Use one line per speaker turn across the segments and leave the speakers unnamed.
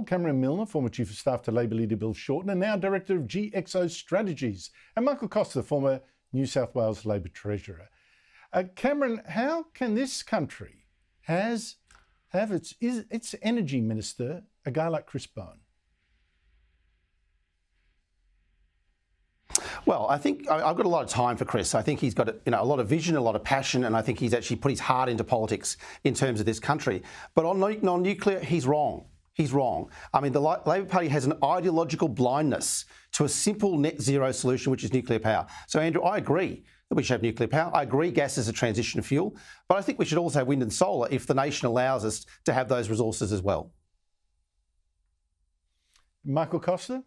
Cameron Milner, former Chief of Staff to Labor leader Bill Shorten, and now Director of GXO Strategies, and Michael Costa, former New South Wales Labor Treasurer. Cameron, how can this country have its Energy Minister a guy like Chris Bowen?
Well, I think I've got a lot of time for Chris. I think he's got a lot of vision, a lot of passion, and I think he's actually put his heart into politics in terms of this country. But on nuclear, he's wrong. He's wrong. I mean, the Labor Party has an ideological blindness to a simple net zero solution, which is nuclear power. So, Andrew, I agree that we should have nuclear power. I agree gas is a transition fuel, but I think we should also have wind and solar if the nation allows us to have those resources as well.
Michael Costa?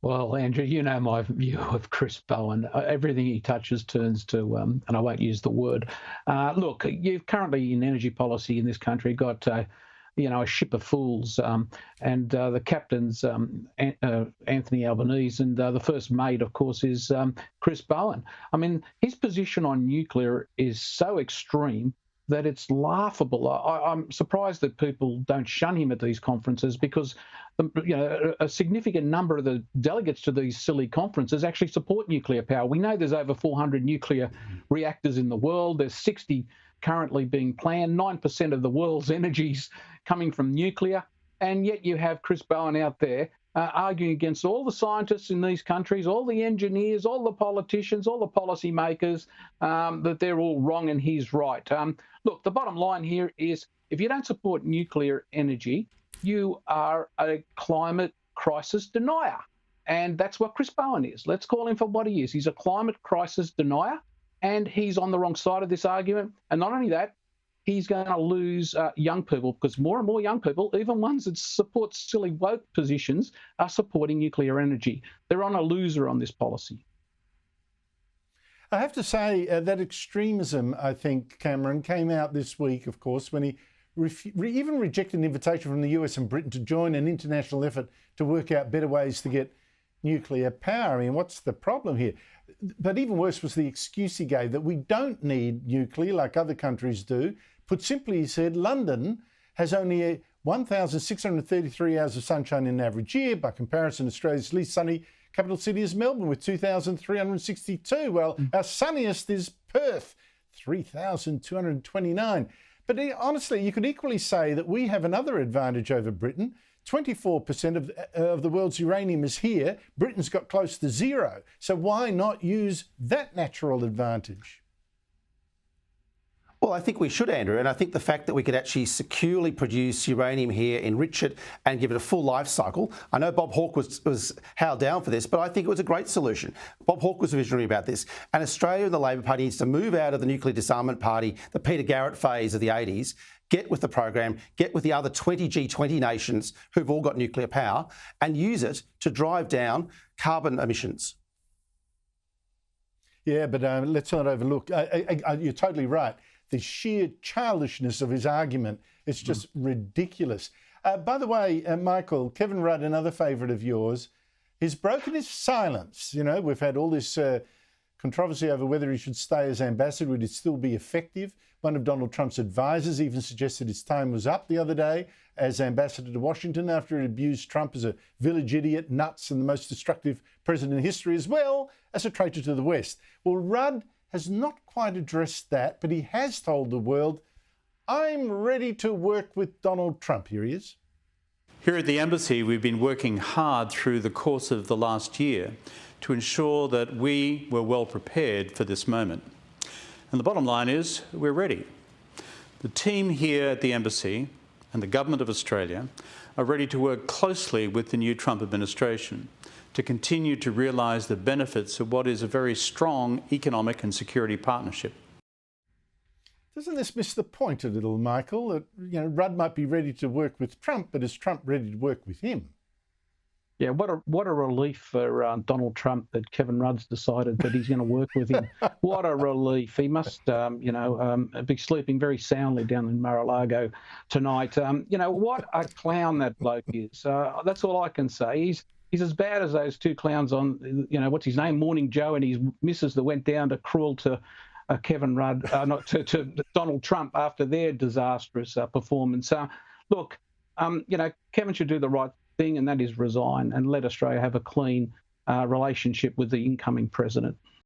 Well, Andrew, you know my view of Chris Bowen. Everything he touches turns to, and I won't use the word. Look, you've currently in energy policy in this country got, a ship of fools, and the captain's Anthony Albanese, and the first mate, of course, is Chris Bowen. I mean, his position on nuclear is so extreme that it's laughable. I'm surprised that people don't shun him at these conferences because, a significant number of the delegates to these silly conferences actually support nuclear power. We know there's over 400 nuclear reactors in the world. There's 60 currently being planned. 9% of the world's energy's coming from nuclear. And yet you have Chris Bowen out there arguing against all the scientists in these countries, all the engineers, all the politicians, all the policymakers, that they're all wrong and he's right. Look, the bottom line here is if you don't support nuclear energy, you are a climate crisis denier. And that's what Chris Bowen is. Let's call him for what he is. He's a climate crisis denier, and he's on the wrong side of this argument. And not only that, he's going to lose young people, because more and more young people, even ones that support silly woke positions, are supporting nuclear energy. They're on a loser on this policy.
I have to say that extremism, I think, Cameron, came out this week, of course, when he even rejected an invitation from the US and Britain to join an international effort to work out better ways to get nuclear power. I mean, what's the problem here? But even worse was the excuse he gave that we don't need nuclear like other countries do. Put simply, he said, London has only 1,633 hours of sunshine in an average year. By comparison, Australia's least sunny capital city is Melbourne with 2,362. Well, our sunniest is Perth, 3,229. But honestly, you could equally say that we have another advantage over Britain. 24% of the world's uranium is here. Britain's got close to zero. So why not use that natural advantage?
Well, I think we should, Andrew, and I think the fact that we could actually securely produce uranium here, enrich it and give it a full life cycle. I know Bob Hawke was held down for this, but I think it was a great solution. Bob Hawke was visionary about this, and Australia and the Labor Party needs to move out of the nuclear disarmament party, the Peter Garrett phase of the 80s, get with the program, get with the other 20 G20 nations who've all got nuclear power, and use it to drive down carbon emissions. Yeah, but let's not overlook, you're totally right. The sheer childishness of his argument is just ridiculous. By the way, Michael, Kevin Rudd, another favourite of yours, has broken his silence. You know, we've had all this controversy over whether he should stay as ambassador. Would it still be effective? One of Donald Trump's advisors even suggested his time was up the other day as ambassador to Washington after he abused Trump as a village idiot, nuts, and the most destructive president in history, as well as a traitor to the West. Well, Rudd has not quite addressed that, but he has told the world, I'm ready to work with Donald Trump. Here he is.
Here at the Embassy, we've been working hard through the course of the last year to ensure that we were well prepared for this moment. And the bottom line is, we're ready. The team here at the Embassy and the Government of Australia are ready to work closely with the new Trump administration to continue to realise the benefits of what is a very strong economic and security partnership.
Doesn't this miss the point a little, Michael? That, Rudd might be ready to work with Trump, but is Trump ready to work with him?
Yeah, what a relief for Donald Trump that Kevin Rudd's decided that he's going to work with him. What a relief. He must, be sleeping very soundly down in Mar-a-Lago tonight. What a clown that bloke is. That's all I can say. He's as bad as those two clowns on, what's his name, Morning Joe, and his missus that went down to cruel to Kevin Rudd, not to Donald Trump after their disastrous performance. Look, Kevin should do the right thing, and that is resign and let Australia have a clean relationship with the incoming president.